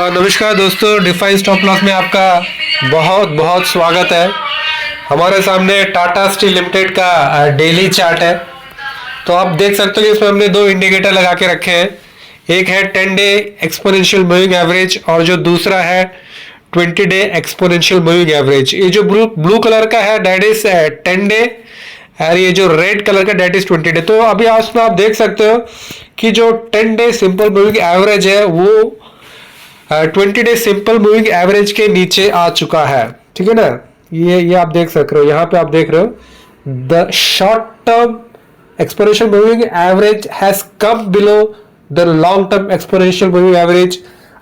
नमस्कार दोस्तों, define stop loss में आपका बहुत बहुत स्वागत है। हमारे सामने टाटा स्टील लिमिटेड का डेली चार्ट है। तो आप देख सकते हो कि इसमें हमने दो इंडिकेटर लगा के रखे हैं। एक है 10 डे एक्सपोनेंशियल मूविंग एवरेज और जो दूसरा है 20 डे एक्सपोनेंशियल मूविंग एवरेज। ये जो ब्लू कलर का है दैट इज 10 डे और ये जो रेड कलर का दैट इज 20 डे। तो अभी उसमें आप देख सकते हो कि जो 10 डे सिंपल मूविंग एवरेज है वो 20 डे सिंपल मूविंग एवरेज के नीचे आ चुका है। ठीक है ना, ये आप देख सक रहे हो। यहाँ पे आप देख रहे हो the short term exponential moving average has come below the long term exponential moving average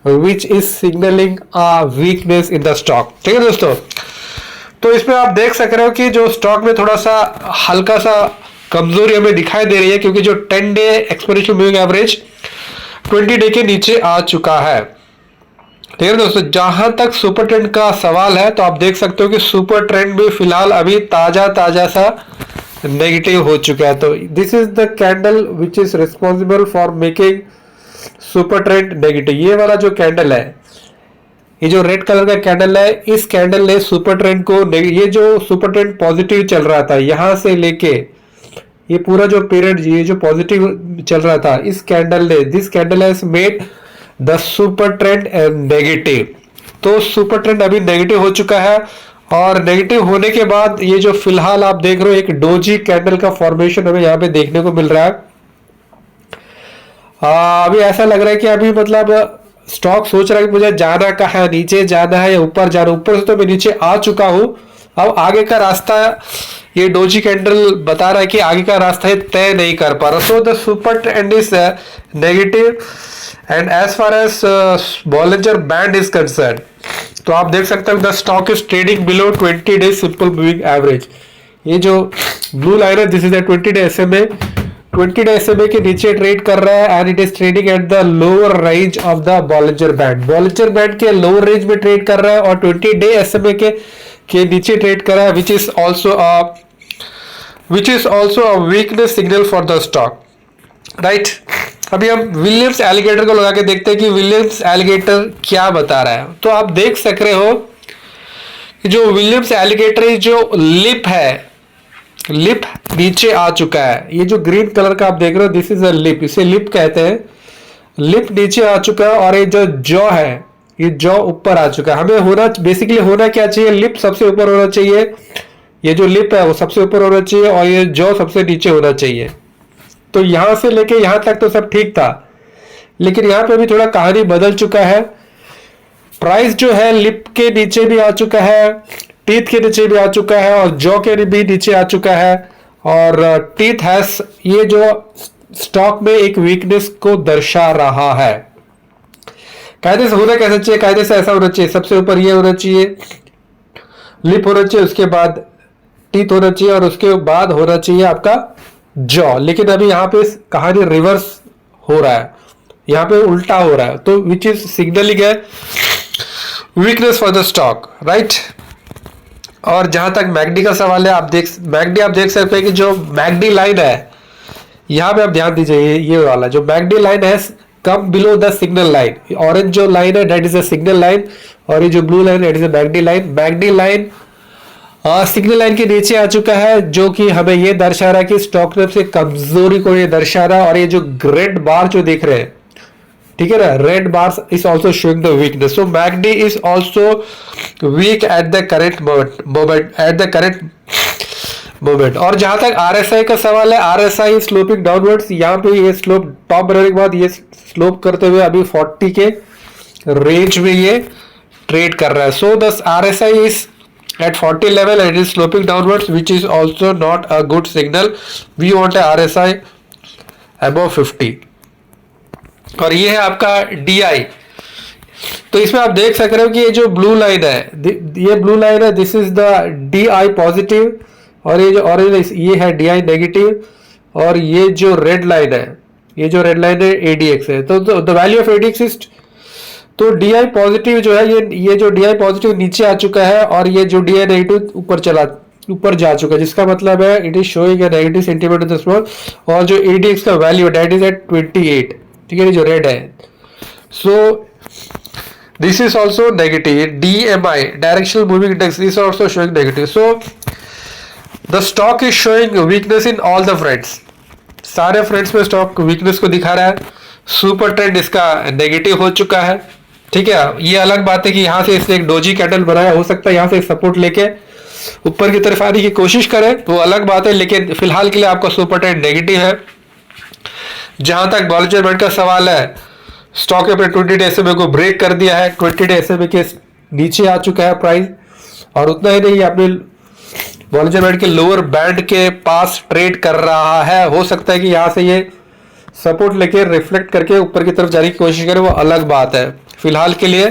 which is signalling a weakness in the stock. ठीक है दोस्तों, तो इसमें आप देख सक रहे हो कि जो स्टॉक में थोड़ा सा हल्का सा कमजोरी हमें दिखाई दे रही है, क्योंकि जो 10 day exponential moving average 20 day के नीचे आ चुका है। ठीक है दोस्तों, जहां तक सुपर ट्रेंड का सवाल है तो आप देख सकते हो कि सुपर ट्रेंड भी फिलहाल अभी ताजा सा नेगेटिव हो चुका है। तो this is the candle which is responsible for making super trend negative. ये वाला जो कैंडल है, ये जो रेड कलर का कैंडल है, इस कैंडल ने सुपर ट्रेंड को, ये जो सुपर ट्रेंड पॉजिटिव चल रहा था यहां से लेके ये पूरा जो पीरियड, ये जो पॉजिटिव चल रहा था, इस कैंडल ने, this candle has made the super trend negative. तो सुपर ट्रेंड अभी नेगेटिव हो चुका है और नेगेटिव होने के बाद ये जो फिलहाल आप देख रहे हो एक डोजी कैंडल का फॉर्मेशन हमें यहाँ पे देखने को मिल रहा है। अभी ऐसा लग रहा है कि अभी मतलब स्टॉक सोच रहा है कि मुझे जाना कहाँ है, नीचे जाना है या ऊपर जाना। ऊपर से तो मैं नीचे आ चुका हूं, अब आगे का रास्ता ये डोजी कैंडल बता रहा है कि आगे का रास्ता तय नहीं कर पा रहा। So the super trend is negative and as far as Bollinger band is concern, तो आप देख सकते हो the stock is trading below 20 day simple moving average. ये जो ब्लू लाइन है this is the 20 day SMA. 20 day SMA के नीचे ट्रेड कर रहा है and it is trading at the lower range of the Bollinger band. Bollinger band के lower range में ट्रेड कर रहा है और 20 डे एसएमए के नीचे ट्रेड कर रहा है, which is also a weakness signal for the stock, right. अभी हम विलियम्स एलिगेटर को लगा के देखते हैं कि विलियम्स एलिगेटर क्या बता रहा है। तो आप देख सक रहे हो कि जो विलियम्स एलिगेटर जो लिप है, लिप नीचे आ चुका है। ये जो ग्रीन कलर का आप देख रहे हो दिस इज अ लिप, इसे लिप कहते हैं। लिप नीचे आ चुका है और ये जो जॉ है, ये जॉ ऊपर आ चुका है। हमें होना, बेसिकली होना क्या चाहिए, लिप सबसे ऊपर होना चाहिए, ये जो लिप है वो सबसे ऊपर होना चाहिए और ये जॉ सबसे नीचे होना चाहिए। तो यहां से लेके यहां तक तो सब ठीक था, लेकिन यहां पे भी थोड़ा कहानी बदल चुका है। प्राइस जो है लिप के नीचे भी आ चुका है, टीथ के नीचे भी आ चुका है और जॉ के भी नीचे आ चुका है। और टीथ हैज, ये जो स्टॉक में एक वीकनेस को दर्शा रहा है। कायदे से होना कैसा चाहिए, कायदे से ऐसा होना चाहिए, सबसे ऊपर ये होना चाहिए, लिप होना चाहिए, उसके बाद टीथ होना चाहिए और उसके बाद होना चाहिए आपका जॉ। लेकिन अभी यहाँ पे कहानी रिवर्स हो रहा है, यहाँ पे उल्टा हो रहा है। तो विच इज सिग्नलिंग है weakness for the stock, right. और जहां तक मैगडी का सवाल है, आप देख सकते हैं कि जो मैगडी लाइन है, यहां पे आप ध्यान दीजिए, ये वाला जो मैगडी लाइन है come below the signal line. Orange जो लाइन है that is a signal line और ये जो blue line that is a MACD line. MACD line signal line के नीचे आ चुका है, जो कि हमें ये दर्शा रहा है कि स्टॉक से कमजोरी को ये दर्शा रहा है। और ये जो रेड बार जो देख रहे हैं, ठीक है ना, red bar is also showing the weakness. So MACD is also weak at the current moment. और जहां तक आरएसआई का सवाल है, आरएसआई स्लोपिंग डाउनवर्ड्स, यहाँ पे ये स्लोप टॉप बनने के बाद ये स्लोप करते हुए अभी 40 के रेंज में ये ट्रेड कर रहा है। So the RSI is at 40 level and it is sloping downwards, which is also not a good signal. We want a RSI above 50 और ये है आपका DI। तो इसमें आप देख सक रहे हो कि ये जो ब्लू लाइन है, ये ब्लू लाइन है, this is the DI positive और ये जो ऑरेंज ये है DI नेगेटिव और ये जो रेड लाइन है, ये जो रेड लाइन है ADX है। तो the value of ADX is, तो DI पॉजिटिव जो है, ये जो DI पॉजिटिव नीचे आ चुका है और ये जो DI नेगेटिव ऊपर जा चुका है, जिसका मतलब है it is showing a negative sentiment in the stock. और जो ADX का वैल्यू दैट इज एट 28, ठीक है, जो रेड है। सो This is also negative. DMI, directional moving index, this is also showing negative. So the stock is showing weakness in all the friends. सारे friends में stock weakness को दिखा रहा है. सुपर ट्रेंड इसका नेगेटिव हो चुका है. ठीक है, ये अलग बात है कि यहाँ से इसने एक डोजी कैंडल बनाया, हो सकता है यहाँ से सपोर्ट लेके ऊपर की तरफ आने की कोशिश करें, वो अलग बात है. लेकिन फिलहाल के लिए आपका सुपर ट्रेंड नेगेटिव है. जहां तक बॉलिंजर बैंड का सवाल है, स्टॉक अपने 20 डे SMA को ब्रेक कर दिया है. 20 डे SMA के नीचे आ चुका है प्राइस. और उतना ही नहीं, आपने बॉलिंजर बैंड के लोअर बैंड के पास ट्रेड कर रहा है. हो सकता है कि यहाँ से ये सपोर्ट लेके रिफ्लेक्ट करके ऊपर की तरफ जाने की कोशिश करे, वो अलग बात है. फिलहाल के लिए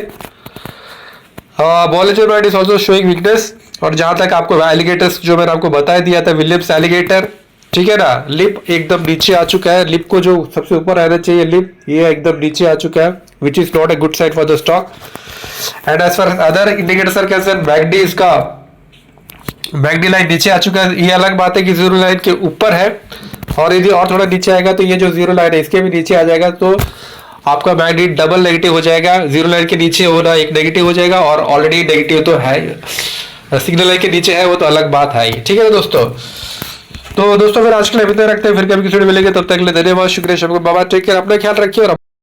Bollinger band is also showing weakness. और जहां तक आपको एलिगेटर्स जो मैंने आपको बताया दिया था, विलियम्स एलिगेटर, ठीक है ना, लिप एकदम नीचे आ चुका है. लिप को जो सबसे ऊपर रहना चाहिए लिप, ये एकदम नीचे आ चुका है, which is not a good side for the stock. And as far other indicators are concern, MACD इसका मैकडी लाइन नीचे आ चुका है. ये अलग बात है कि जीरो लाइन के ऊपर है, और यदि और थोड़ा नीचे आएगा तो ये जो जीरो लाइन है इसके भी नीचे आ जाएगा, तो आपका मैकडी डबल नेगेटिव हो जाएगा. जीरो लाइन के नीचे होना एक नेगेटिव हो जाएगा, और ऑलरेडी नेगेटिव तो है, सिग्नल लाइन के नीचे है, वो तो अलग बात है. ठीक है ना दोस्तों. तो दोस्तों फिर आज के लिए इतना रखते हैं, फिर कभी किसी वीडियो मिलेंगे, तब तक के लिए धन्यवाद, शुक्रिया, बाबा, टेक केयर, अपना ख्याल रखिए और